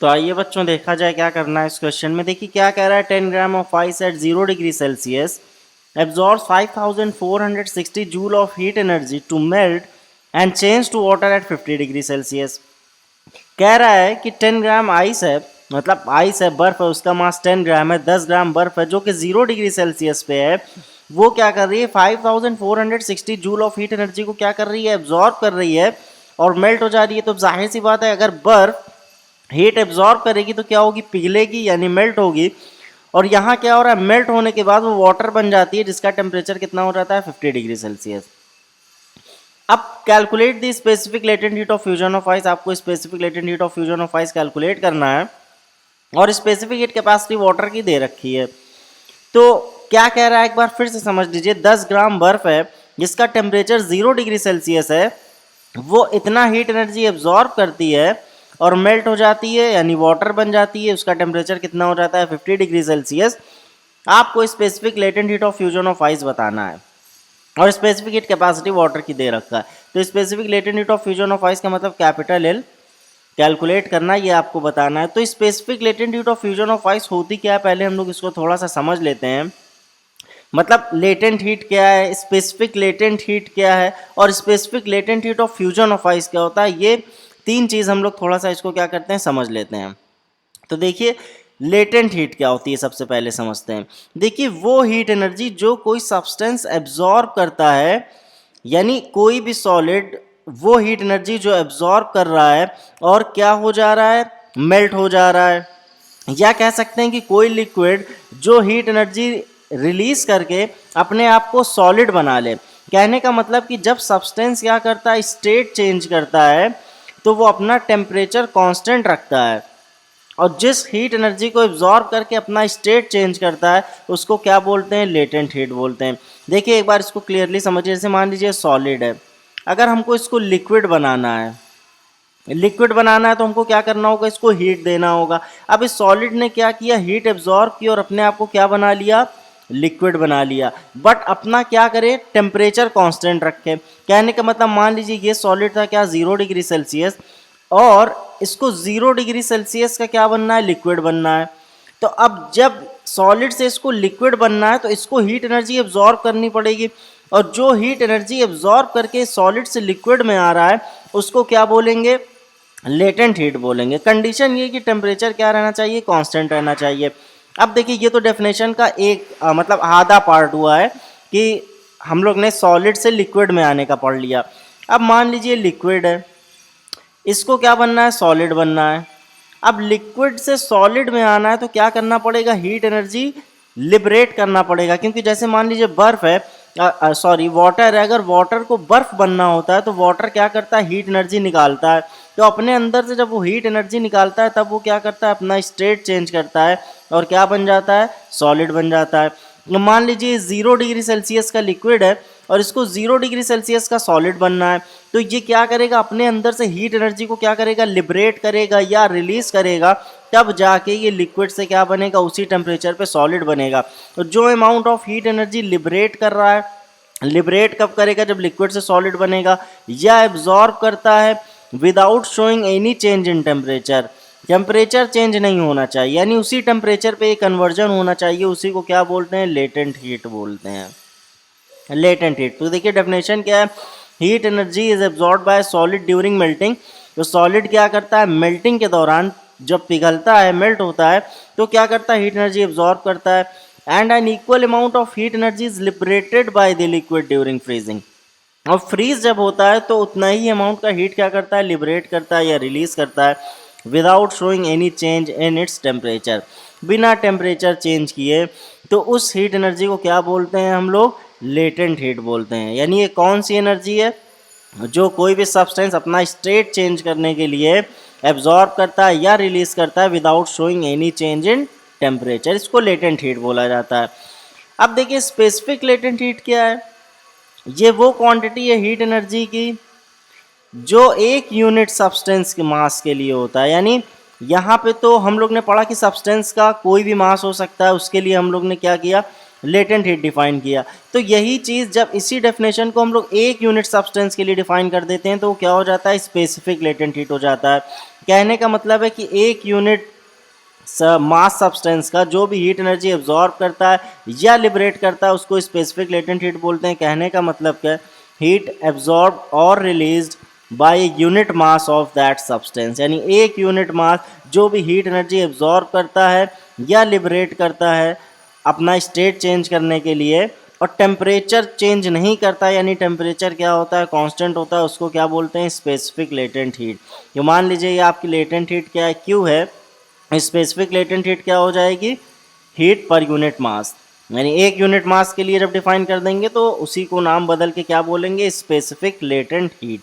तो आइए बच्चों देखा जाए क्या करना है इस क्वेश्चन में। देखिए क्या कह रहा है, 10 gram of ice at 0 degree Celsius absorbs 5460 joule of heat energy to melt and change to water at 50 degree Celsius. कह रहा है कि 10 ग्राम आइस है, मतलब आइस है, बर्फ है, उसका मास 10 ग्राम है, 10 ग्राम बर्फ है जो कि 0 डिग्री सेल्सियस पे है। वो क्या कर रही है, 5460 जूल ऑफ हीट एनर्जी को क्या कर रही है, एब्जॉर्ब कर रही है और मेल्ट हो जा रही है। तो जाहिर सी बात है, अगर बर्फ हीट एब्जॉर्ब करेगी तो क्या होगी, पिघलेगी यानी मेल्ट होगी। और यहाँ क्या हो रहा है, मेल्ट होने के बाद वो वाटर बन जाती है जिसका टेम्परेचर कितना हो जाता है, 50 डिग्री सेल्सियस। अब calculate the specific latent heat of fusion of ice. आपको specific latent heat of fusion of ice calculate करना है और स्पेसिफिक हीट कैपेसिटी वाटर की दे रखी है। तो क्या कह रहा है, एक बार फिर से समझ लीजिए। 10 ग्राम बर्फ है जिसका टेम्परेचर 0 डिग्री सेल्सियस है, वो इतना हीट एनर्जी एब्जॉर्ब करती है और मेल्ट हो जाती है यानी वाटर बन जाती है। उसका टेम्परेचर कितना हो जाता है, 50 डिग्री सेल्सियस। आपको specific latent heat of fusion of ice बताना है और स्पेसिफिक हीट कैपेसिटी वाटर की दे रखा है। तो specific latent heat of fusion of ice का मतलब कैपिटल एल कैलकुलेट करना, ये आपको बताना है। तो specific latent heat of fusion of ice होती क्या है, पहले हम लोग इसको थोड़ा सा समझ लेते हैं। मतलब लेटेंट हीट क्या है, स्पेसिफिक लेटेंट हीट क्या है और specific latent heat of fusion of ice क्या होता है, ये तीन चीज़ हम लोग थोड़ा सा इसको क्या करते हैं, समझ लेते हैं। तो देखिए लेटेंट हीट क्या होती है, सबसे पहले समझते हैं। देखिए वो हीट एनर्जी जो कोई सब्सटेंस एब्जॉर्ब करता है, यानी कोई भी सॉलिड वो हीट एनर्जी जो एब्जॉर्ब कर रहा है और क्या हो जा रहा है, मेल्ट हो जा रहा है। या कह सकते हैं कि कोई लिक्विड जो हीट एनर्जी रिलीज करके अपने आप को सॉलिड बना ले। कहने का मतलब कि जब सब्सटेंस क्या करता है, स्टेट चेंज करता है, तो वो अपना टेम्परेचर कांस्टेंट रखता है और जिस हीट एनर्जी को एब्जॉर्ब करके अपना स्टेट चेंज करता है उसको क्या बोलते हैं, लेटेंट हीट बोलते हैं। देखिए एक बार इसको क्लियरली समझिए। जैसे मान लीजिए सॉलिड है, अगर हमको इसको लिक्विड बनाना है, तो हमको क्या करना होगा, इसको हीट देना होगा। अब इस सॉलिड ने क्या किया, हीट एब्जॉर्ब की और अपने आप को क्या बना लिया, लिक्विड बना लिया। बट अपना क्या करे, टेम्परेचर कांस्टेंट रखे। कहने का मतलब मान लीजिए ये सॉलिड था क्या, 0 डिग्री सेल्सियस, और इसको 0 डिग्री सेल्सियस का क्या बनना है, लिक्विड बनना है। तो अब जब सॉलिड से इसको लिक्विड बनना है तो इसको हीट एनर्जी एब्जॉर्ब करनी पड़ेगी और जो हीट एनर्जी एब्जॉर्ब करके सॉलिड से लिक्विड में आ रहा है उसको क्या बोलेंगे, लेटेंट हीट बोलेंगे। कंडीशन ये कि टेम्परेचर क्या रहना चाहिए, कांस्टेंट रहना चाहिए। अब देखिए ये तो डेफिनेशन का एक मतलब आधा पार्ट हुआ है कि हम लोग ने सॉलिड से लिक्विड में आने का पढ़ लिया। अब मान लीजिए लिक्विड है, इसको क्या बनना है, सॉलिड बनना है। अब लिक्विड से सॉलिड में आना है तो क्या करना पड़ेगा, हीट एनर्जी लिबरेट करना पड़ेगा। क्योंकि जैसे मान लीजिए बर्फ है, वाटर है, अगर वाटर को बर्फ बनना होता है तो वाटर क्या करता है, हीट एनर्जी निकालता है। तो अपने अंदर से जब वो हीट एनर्जी निकालता है तब वो क्या करता है, अपना स्टेट चेंज करता है और क्या बन जाता है, सॉलिड बन जाता है। मान लीजिए 0 डिग्री सेल्सियस का लिक्विड है और इसको 0 डिग्री सेल्सियस का सॉलिड बनना है, तो ये क्या करेगा, अपने अंदर से हीट एनर्जी को क्या करेगा, लिबरेट करेगा या रिलीज करेगा, तब जाके ये लिक्विड से क्या बनेगा, उसी टेम्परेचर पे सॉलिड बनेगा। तो जो amount of heat energy liberate कर रहा है, लिबरेट कब करेगा, जब लिक्विड से सॉलिड बनेगा, या एब्जॉर्ब करता है without showing any change in temperature. Temperature change नहीं होना चाहिए यानी उसी टेम्परेचर पे कन्वर्जन होना चाहिए, उसी को क्या बोलते हैं, लेटेंट हीट बोलते हैं, लेटेंट हीट। तो देखिए डेफिनेशन क्या है, heat energy is absorb by solid during melting. तो सॉलिड क्या करता है, मेल्टिंग के दौरान जब पिघलता है, मेल्ट होता है, तो क्या करता है, हीट एनर्जी एब्जॉर्ब करता है। And an equal amount of heat energy is liberated by the liquid during freezing. और फ्रीज जब होता है तो उतना ही अमाउंट का हीट क्या करता है, लिबरेट करता है या रिलीज करता है, without showing any change in its temperature, बिना टेम्परेचर चेंज किए। तो उस हीट एनर्जी को क्या बोलते हैं हम लोग, लेटेंट हीट बोलते हैं। यानी ये कौन सी एनर्जी है, जो कोई भी सब्सटेंस अपना स्टेट चेंज करने के लिए एब्जॉर्ब करता है या रिलीज करता है without showing any change in temperature, इसको लेटेंट हीट बोला जाता है। अब देखिए स्पेसिफिक लेटेंट हीट क्या है, ये वो क्वांटिटी है हीट एनर्जी की जो एक यूनिट सब्सटेंस के मास के लिए होता है। यानी यहाँ पे तो हम लोग ने पढ़ा कि सब्सटेंस का कोई भी मास हो सकता है, उसके लिए हम लोग ने क्या किया, लेटेंट हीट डिफाइन किया। तो यही चीज़ जब इसी डेफिनेशन को हम लोग एक यूनिट सब्सटेंस के लिए डिफाइन कर देते हैं तो क्या हो जाता है, स्पेसिफिक लेटेंट हीट हो जाता है। कहने का मतलब है कि एक यूनिट मास सब्सटेंस का जो भी हीट एनर्जी एब्जॉर्ब करता है या लिबरेट करता है उसको स्पेसिफिक लेटेंट हीट बोलते हैं। कहने का मतलब क्या है, हीट एब्जॉर्ब और released by unit mass of that substance, यानी एक यूनिट मास जो भी हीट एनर्जी एब्जॉर्ब करता है या लिबरेट करता है अपना स्टेट चेंज करने के लिए, और टेम्परेचर चेंज नहीं करता, यानी टेम्परेचर क्या होता है, कांस्टेंट होता है, उसको क्या बोलते हैं, स्पेसिफिक लेटेंट हीट। ये मान लीजिए ये आपकी लेटेंट हीट क्या है, क्यू है, स्पेसिफिक लेटेंट हीट क्या हो जाएगी, हीट पर यूनिट मास, यानी एक यूनिट मास के लिए जब डिफाइन कर देंगे तो उसी को नाम बदल के क्या बोलेंगे, स्पेसिफिक लेटेंट हीट।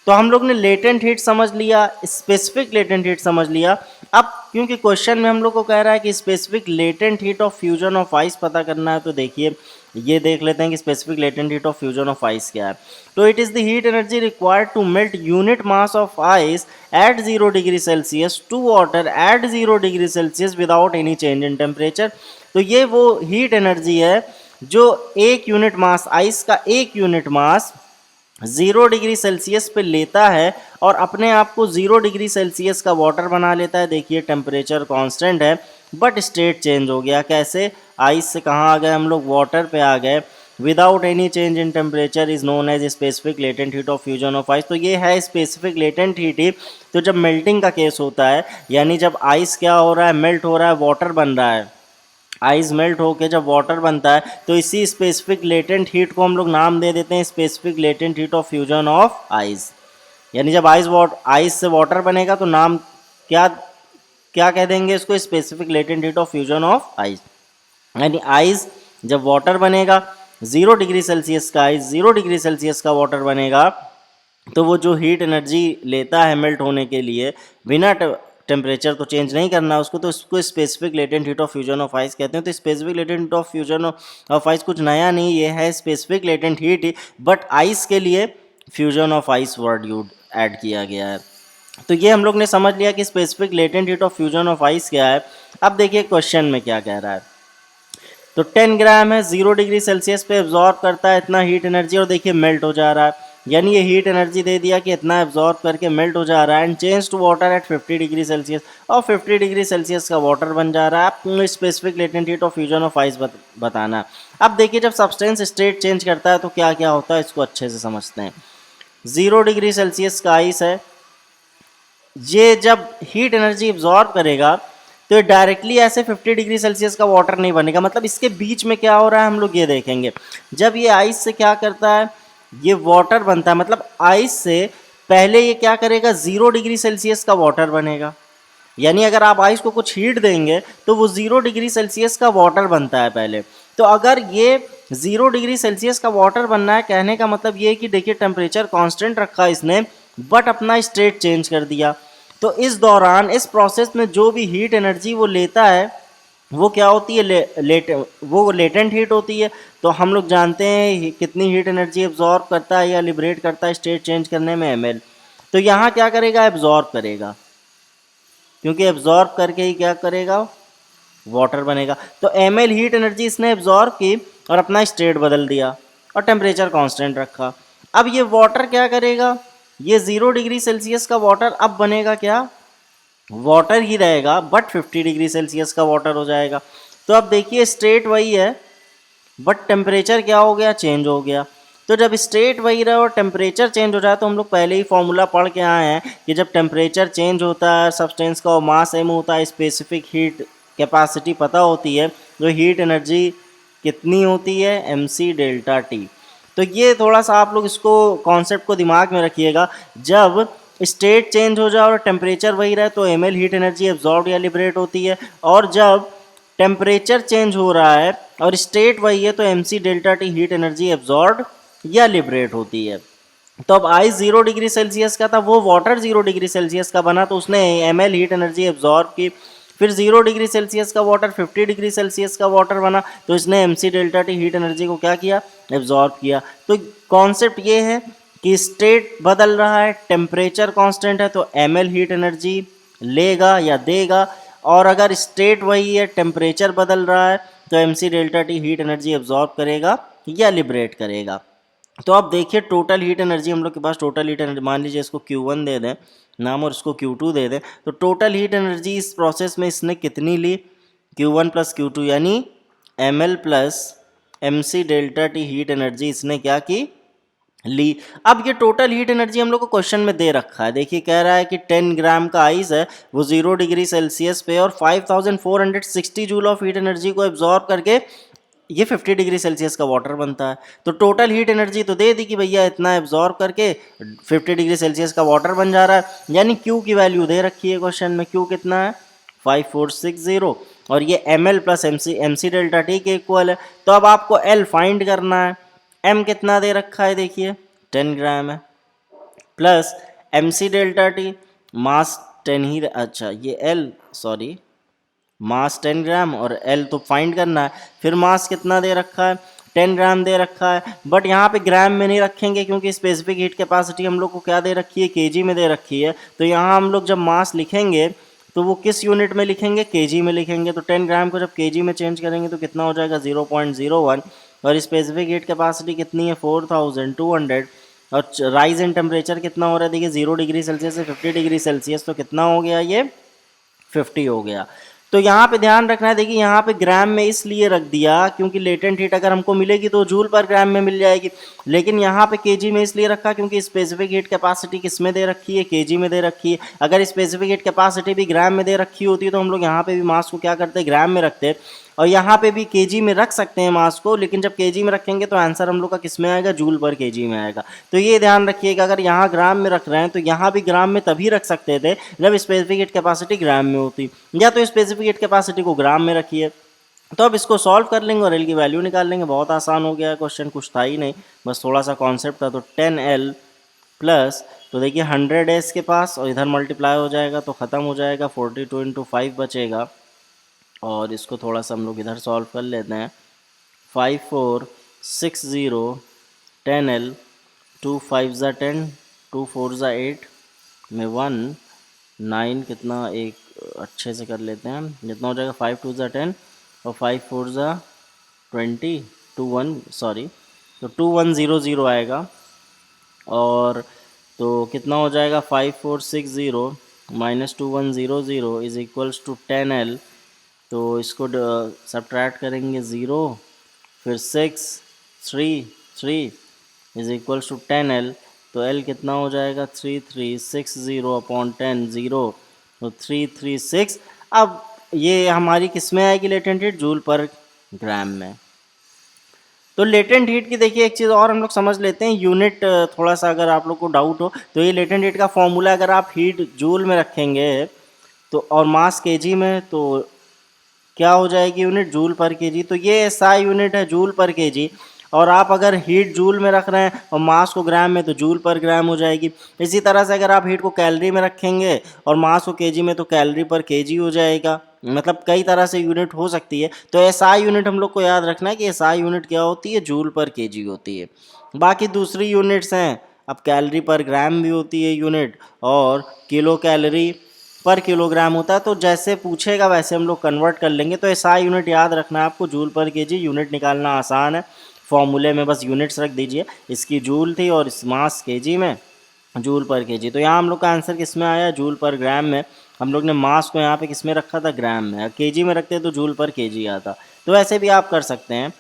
तो हम लोग ने लेटेंट हीट समझ लिया, स्पेसिफिक लेटेंट हीट समझ लिया। अब क्योंकि क्वेश्चन में हम लोग को कह रहा है कि specific latent heat of fusion of ice पता करना है, तो देखिए ये देख लेते हैं कि specific latent heat of fusion of ice क्या है। तो it is the heat energy required to melt unit mass of ice at 0 degree Celsius to water at 0 degree Celsius without any change in temperature. तो ये वो heat energy है जो एक unit mass, ice का एक यूनिट मास 0 डिग्री सेल्सियस पे लेता है और अपने आप को 0 डिग्री सेल्सियस का वाटर बना लेता है। देखिए टेम्परेचर कांस्टेंट है बट स्टेट चेंज हो गया। कैसे, आइस से कहाँ आ गए हम लोग, वाटर पे आ गए। Without any change in temperature is known as specific latent heat of fusion of ice. तो ये है स्पेसिफिक लेटेंट हीट ही। तो जब मेल्टिंग का केस होता है, यानी जब आइस क्या हो रहा है, मेल्ट हो रहा है, वाटर बन रहा है, आइस मेल्ट होके जब वाटर बनता है तो इसी स्पेसिफिक लेटेंट हीट को हम लोग नाम दे देते हैं specific latent heat of fusion of ice. यानी जब आइस से वाटर बनेगा तो नाम क्या क्या कह देंगे इसको, specific latent heat of fusion of ice. यानी आइस जब वाटर बनेगा 0 डिग्री सेल्सियस का आइस 0 डिग्री सेल्सियस का वाटर बनेगा, तो वो जो हीट एनर्जी लेता है मेल्ट होने के लिए, बिना टेम्परेचर तो चेंज नहीं करना उसको, तो उसको specific latent heat of fusion of ice कहते हैं। तो specific latent heat of fusion of ice कुछ नया नहीं, ये है specific latent heat he, but ice के लिए fusion of ice word use add किया गया है। तो ये हम लोग ने समझ लिया कि specific latent heat of fusion of ice क्या है। अब देखिए क्वेश्चन में क्या कह रहा है। तो 10 ग्राम है, 0 डिग्री सेल्सियस पे एब्जॉर्ब करता है इतना हीट एनर्जी, और देखिए मेल्ट हो जा रहा है, यानी ये हीट एनर्जी दे दिया कि इतना एब्जॉर्ब करके मेल्ट हो जा रहा है, and change to water at 50 degree Celsius, और 50 डिग्री सेल्सियस का वाटर बन जा रहा है। आपको specific latent heat of fusion of ice बताना। अब देखिए जब सब्सटेंस स्टेट चेंज करता है तो क्या क्या होता है, इसको अच्छे से समझते हैं। 0 डिग्री सेल्सियस का आइस है, ये जब हीट एनर्जी एब्जॉर्ब करेगा तो ये डायरेक्टली ऐसे 50 डिग्री सेल्सियस का वाटर नहीं बनेगा, मतलब इसके बीच में क्या हो रहा है हम लोग ये देखेंगे। जब ये आइस से क्या करता है, ये वाटर बनता है, मतलब आइस से पहले ये क्या करेगा, 0 डिग्री सेल्सियस का वाटर बनेगा। यानी अगर आप आइस को कुछ हीट देंगे तो वो 0 डिग्री सेल्सियस का वाटर बनता है पहले। तो अगर ये 0 डिग्री सेल्सियस का वाटर बनना है, कहने का मतलब ये है कि देखिए टेम्परेचर कांस्टेंट रखा इसने बट अपना स्टेट चेंज कर दिया। तो इस दौरान इस प्रोसेस में जो भी हीट एनर्जी वो लेता है वो क्या होती है, वो लेटेंट हीट होती है। तो हम लोग जानते हैं कितनी हीट एनर्जी एब्जॉर्ब करता है या लिबरेट करता है स्टेट चेंज करने में, ml। तो यहाँ क्या करेगा, एब्जॉर्ब करेगा, क्योंकि एब्जॉर्ब करके ही क्या करेगा, वाटर बनेगा। तो ml हीट एनर्जी इसने एब्जॉर्ब की और अपना स्टेट बदल दिया और टेम्परेचर कांस्टेंट रखा। अब ये वाटर क्या करेगा, ये 0 डिग्री सेल्सियस का वाटर अब बनेगा क्या, वाटर ही रहेगा बट 50 डिग्री सेल्सियस का वाटर हो जाएगा। तो अब देखिए स्टेट वही है बट टेम्परेचर क्या हो गया, चेंज हो गया। तो जब स्टेट वही रहे और टेम्परेचर चेंज हो जाए, तो हम लोग पहले ही फॉर्मूला पढ़ के आए हैं कि जब टेम्परेचर चेंज होता है सब्सटेंस का और मास m होता है, स्पेसिफिक हीट कैपेसिटी पता होती है, जो हीट एनर्जी कितनी होती है, mc डेल्टा t। तो ये थोड़ा सा आप लोग इसको कॉन्सेप्ट को दिमाग में रखिएगा। जब स्टेट चेंज हो जाए और टेम्परेचर वही रहे तो ml हीट एनर्जी एब्जॉर्ब या लिबरेट होती है, और जब टेम्परेचर चेंज हो रहा है और स्टेट वही है तो mc delta t heat energy absorb या लिबरेट होती है। तो अब आइस 0 डिग्री सेल्सियस का था, वो वाटर 0 डिग्री सेल्सियस का बना, तो उसने ml हीट एनर्जी एब्जॉर्ब की। फिर 0 डिग्री सेल्सियस का वाटर 50 डिग्री सेल्सियस का वाटर बना, तो इसने mc delta t heat energy को क्या किया, एब्जॉर्ब किया। तो कॉन्सेप्ट ये है कि स्टेट बदल रहा है, टेम्परेचर कांस्टेंट है, तो ml हीट एनर्जी लेगा या देगा, और अगर स्टेट वही है टेम्परेचर बदल रहा है तो mc delta t heat energy absorb करेगा या लिबरेट करेगा। तो आप देखिए टोटल हीट एनर्जी हम लोग के पास, टोटल हीट एनर्जी मान लीजिए इसको Q1 दे दें नाम और इसको Q2 दे दें, तो टोटल हीट एनर्जी इस प्रोसेस में इसने कितनी ली, Q1 प्लस Q2 यानी ml plus mc delta T heat energy इसने क्या की, ली। अब ये टोटल हीट एनर्जी हम लोग को क्वेश्चन में दे रखा है, देखिए कह रहा है कि 10 ग्राम का आइस है वो 0 डिग्री सेल्सियस पे और 5460 जूल ऑफ हीट एनर्जी को एब्जॉर्ब करके ये 50 डिग्री सेल्सियस का वाटर बनता है। तो टोटल हीट एनर्जी तो दे दी कि भैया इतना एब्जॉर्ब करके 50 डिग्री सेल्सियस का वाटर बन जा रहा है, यानी Q की वैल्यू दे रखी है क्वेश्चन में, Q कितना है 5460 और ये ml plus mc delta T के इक्वल है। तो अब आपको L फाइंड करना है, M कितना दे रखा है देखिए 10 ग्राम है, plus mc delta T mass 10 ही, अच्छा ये L सॉरी मास 10 ग्राम और L तो फाइंड करना है, फिर मास कितना दे रखा है 10 ग्राम दे रखा है, बट यहाँ पे ग्राम में नहीं रखेंगे क्योंकि स्पेसिफिक हीट कैपेसिटी हम लोग को क्या दे रखी है केजी में दे रखी है। तो यहाँ हम लोग जब मास लिखेंगे तो वो किस यूनिट में लिखेंगे, केजी में लिखेंगे। तो 10 ग्राम को जब केजी में चेंज करेंगे तो कितना हो जाएगा 0.01 और स्पेसिफिक हीट कैपेसिटी कितनी है 4200 और राइज इन टेम्परेचर कितना हो रहा है देखिए 0 डिग्री सेल्सियस से 50 डिग्री सेल्सियस, तो कितना हो गया ये 50 हो गया। तो यहाँ पे ध्यान रखना है, देखिए यहाँ पे ग्राम में इसलिए रख दिया क्योंकि लेटेंट हीट अगर हमको मिलेगी तो जूल पर ग्राम में मिल जाएगी, लेकिन यहाँ पे केजी में इसलिए रखा क्योंकि स्पेसिफिक हीट कैपेसिटी किस में दे रखी है केजी में दे रखी है। अगर स्पेसिफिक हीट कैपेसिटी भी ग्राम में दे रखी होती है तो हम लोग यहाँ पे भी मास को क्या करते ग्राम में रखते, और यहाँ पे भी केजी में रख सकते हैं मास को, लेकिन जब केजी में रखेंगे तो आंसर हम लोग का किस में आएगा जूल पर केजी में आएगा। तो ये ध्यान रखिएगा अगर यहाँ ग्राम में रख रहे हैं तो यहाँ भी ग्राम में तभी रख सकते थे जब स्पेसिफिक हीट कैपेसिटी ग्राम में होती, या तो स्पेसिफिक हीट कैपेसिटी को ग्राम में रखिए। तो अब इसको सॉल्व कर लेंगे और एल की वैल्यू निकाल लेंगे, बहुत आसान हो गया है क्वेश्चन, कुछ था ही नहीं, बस थोड़ा सा कॉन्सेप्ट था। तो 10L प्लस, तो देखिए 100 है इसके पास और इधर मल्टीप्लाई हो जाएगा तो ख़त्म हो जाएगा, 42 इंटू 5 बचेगा और इसको थोड़ा सा हम लोग इधर सॉल्व कर लेते हैं। 5460 10L 2 5 ज़ा 10 2 4 ज़ा 8 में 1 9 कितना एक अच्छे से कर लेते हैं, जितना हो जाएगा 5 2 ज़ा 10 और 5 4 ज़ा 20 2 1 सॉरी, तो 2100 आएगा और तो कितना हो जाएगा 5460 minus 2100 is equals to 10L। तो इसको सब्ट्रैक्ट करेंगे 0 फिर 6 3 3 इज इक्वल्स टू 10L, तो L कितना हो जाएगा 3360 अपॉन 10 0 तो 336। अब ये हमारी किस में आएगी लेटेंट हीट जूल पर ग्राम में। तो लेटेंट हीट की देखिए एक चीज़ और हम लोग समझ लेते हैं, यूनिट थोड़ा सा अगर आप लोग को डाउट हो तो ये लेटेंट हीट का फॉर्मूला अगर आप हीट जूल में रखेंगे तो और मास केजी में तो क्या हो जाएगी यूनिट जूल पर केजी, तो ये एसआई यूनिट है जूल पर केजी, और आप अगर हीट जूल में रख रहे हैं और मास को ग्राम में तो जूल पर ग्राम हो जाएगी। इसी तरह से अगर आप हीट को कैलोरी में रखेंगे और मास को केजी में तो कैलोरी पर केजी हो जाएगा, मतलब कई तरह से यूनिट हो सकती है। तो एसआई यूनिट हम लोग को याद रखना है कि एसआई यूनिट क्या होती है जूल पर केजी होती है। बाकी दूसरी यूनिट्स हैं, अब कैलोरी पर ग्राम भी होती है यूनिट और किलो कैलोरी पर किलोग्राम होता है, तो जैसे पूछेगा वैसे हम लोग कन्वर्ट कर लेंगे। तो एसआई यूनिट याद रखना है आपको, जूल पर केजी यूनिट निकालना आसान है, फॉर्मूले में बस यूनिट्स रख दीजिए, इसकी जूल थी और इस मास केजी में जूल पर केजी। तो यहाँ हम लोग का आंसर किस में आया जूल पर ग्राम में, हम लोग ने मास को यहाँ पे किस में रखा था ग्राम में, केजी में रखते तो जूल पर केजी आता। तो ऐसे भी आप कर सकते हैं।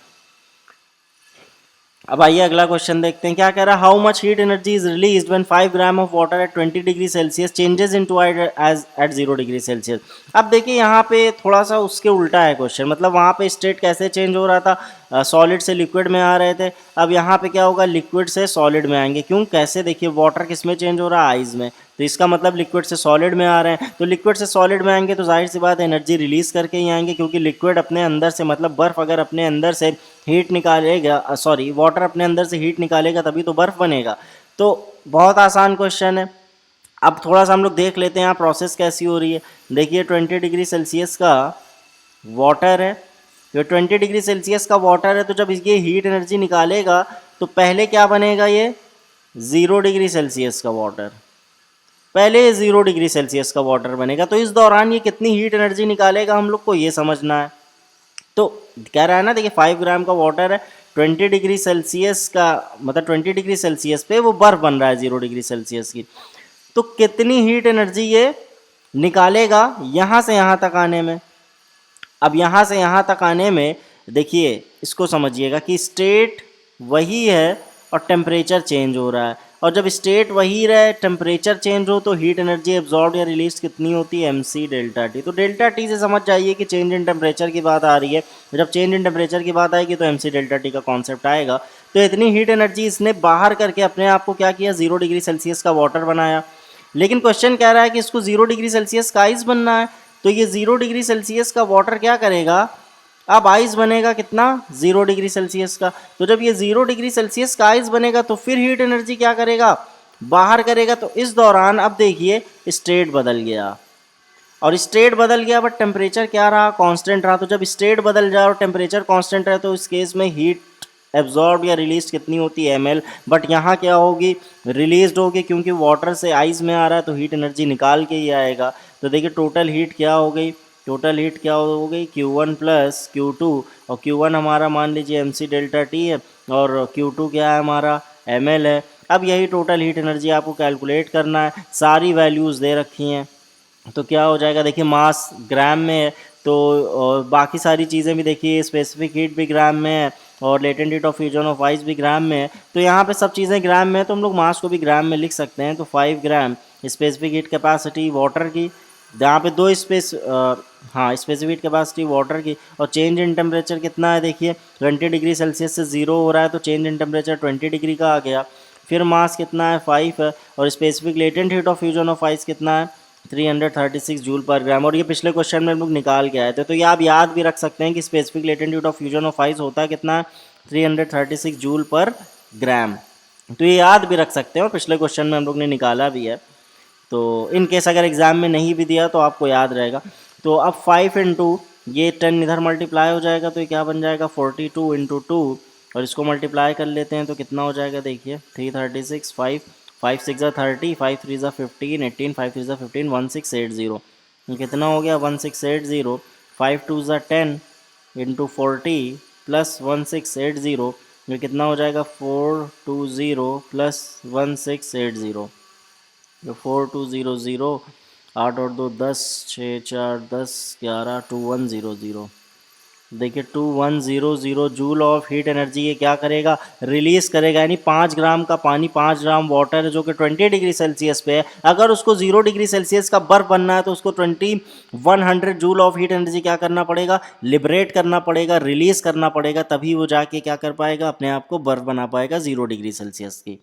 अब आइए अगला क्वेश्चन देखते हैं क्या कह रहा है, how much heat energy is released when 5 gram of water at 20 degree Celsius changes into as at 0 degree Celsius. अब देखिए यहाँ पे थोड़ा सा उसके उल्टा है क्वेश्चन, मतलब वहाँ पे स्टेट कैसे चेंज हो रहा था, सॉलिड से लिक्विड में आ रहे थे, अब यहाँ पे क्या होगा लिक्विड से सॉलिड में आएंगे। क्यों कैसे, देखिए वाटर किस में चेंज हो रहा है आइस में, तो इसका मतलब लिक्विड से सॉलिड में आ रहे हैं, तो लिक्विड से सॉलिड में आएंगे तो जाहिर सी बात एनर्जी रिलीज करके ही आएंगे, क्योंकि लिक्विड अपने अंदर से मतलब बर्फ़ अगर अपने अंदर से हीट निकालेगा, सॉरी वाटर अपने अंदर से हीट निकालेगा तभी तो बर्फ़ बनेगा। तो बहुत आसान क्वेश्चन है। अब थोड़ा सा हम लोग देख लेते हैं यहाँ प्रोसेस कैसी हो रही है। देखिए 20 डिग्री सेल्सियस का वाटर है, ये 20 डिग्री सेल्सियस का वाटर है, तो जब ये हीट एनर्जी निकालेगा तो पहले क्या बनेगा, ये 0 डिग्री सेल्सियस का वाटर, पहले 0 डिग्री सेल्सियस का वाटर बनेगा। तो इस दौरान ये कितनी हीट एनर्जी निकालेगा हम लोग को ये समझना है। तो कह रहा है ना, देखिए 5 ग्राम का वाटर है, 20 डिग्री सेल्सियस का मतलब 20 डिग्री सेल्सियस पे वो बर्फ बन रहा है 0 डिग्री सेल्सियस की, तो कितनी हीट एनर्जी ये निकालेगा यहाँ से यहाँ तक आने में। अब यहाँ से यहाँ तक आने में देखिए इसको समझिएगा कि स्टेट वही है और टेम्परेचर चेंज हो रहा है, और जब स्टेट वही रहे टेम्परेचर चेंज हो तो हीट एनर्जी एब्जॉर्ब या रिलीज कितनी होती है, mc डेल्टा टी। तो डेल्टा टी से समझ जाइए कि चेंज इन टेम्परेचर की बात आ रही है। जब चेंज इन टेम्परेचर की बात आएगी तो mc डेल्टा टी का कॉन्सेप्ट आएगा। तो इतनी हीट एनर्जी इसने बाहर करके अपने आप को क्या किया, 0 डिग्री सेल्सियस का वाटर बनाया। लेकिन क्वेश्चन कह रहा है कि इसको 0 डिग्री सेल्सियस का आइस बनना है, तो ये 0 डिग्री सेल्सियस का वाटर क्या करेगा, अब आइस बनेगा कितना, 0 डिग्री सेल्सियस का। तो जब ये 0 डिग्री सेल्सियस का आइस बनेगा तो फिर हीट एनर्जी क्या करेगा, बाहर करेगा। तो इस दौरान अब देखिए स्टेट बदल गया, और स्टेट बदल गया बट टेम्परेचर क्या रहा, कांस्टेंट रहा। तो जब स्टेट बदल जाए और टेम्परेचर कांस्टेंट रहे तो इस केस में हीट एब्जॉर्ब या रिलीज कितनी होती है, ml। बट यहाँ क्या होगी, रिलीज होगी, क्योंकि वाटर से आइस में आ रहा है तो हीट एनर्जी निकाल के ही आएगा। तो देखिए टोटल हीट क्या हो गई, टोटल हीट क्या हो गई, Q1 प्लस Q2, और Q1 हमारा मान लीजिए mc डेल्टा टी है और Q2 क्या है हमारा ml है। अब यही टोटल हीट एनर्जी आपको कैलकुलेट करना है, सारी वैल्यूज़ दे रखी हैं। तो क्या हो जाएगा, देखिए मास ग्राम में है, तो और बाकी सारी चीज़ें भी देखिए, स्पेसिफिक हीट भी ग्राम में है और latent heat of fusion of ice भी ग्राम में है। तो यहाँ पे सब चीज़ें ग्राम में है, तो हम लोग मास को भी ग्राम में लिख सकते हैं। तो 5 gram specific heat capacity water की, यहाँ पे दो स्पेसिफिक हीट कैपेसिटी वाटर की, और चेंज इन टेम्परेचर कितना है, देखिए 20 डिग्री सेल्सियस से 0 हो रहा है तो चेंज इन टेम्परेचर 20 डिग्री का आ गया। फिर मास कितना है 5 है, और specific latent heat of fusion of ice कितना है 336 जूल पर ग्राम। और ये पिछले क्वेश्चन में हम लोग निकाल के आए थे। तो ये आप याद भी रख सकते हैं कि specific latent heat of fusion of ice होता है कितना है 336 जूल पर ग्राम। तो ये याद भी रख सकते हैं और पिछले क्वेश्चन में हम लोग ने निकाला भी है। तो इन केस अगर एग्ज़ाम में नहीं भी दिया तो आपको याद रहेगा। तो अब 5 इंटू ये 10 इधर मल्टीप्लाई हो जाएगा, तो ये क्या बन जाएगा 42 इंटू 2, और इसको मल्टीप्लाई कर लेते हैं तो कितना हो जाएगा, देखिए 336, 5 6 30, 5 3 15, 18, 5 3 15, 1680। ये कितना हो गया 1680, 5 2 10 इंटू 40 प्लस 1680, ये कितना हो जाएगा 420 प्लस 1680, जो 4200, 8 और 2 10, 6 4 10 11, 2100। देखिए 2100 जूल ऑफ हीट एनर्जी ये क्या करेगा, रिलीज करेगा। यानी 5 ग्राम का पानी, 5 ग्राम वाटर है जो कि 20 डिग्री सेल्सियस पे है, अगर उसको 0 डिग्री सेल्सियस का बर्फ बनना है तो उसको 2100 जूल ऑफ हीट एनर्जी क्या करना पड़ेगा, लिबरेट करना पड़ेगा, रिलीज करना पड़ेगा, तभी वो जाके क्या कर पाएगा, अपने आप को बर्फ बना पाएगा 0 डिग्री सेल्सियस की।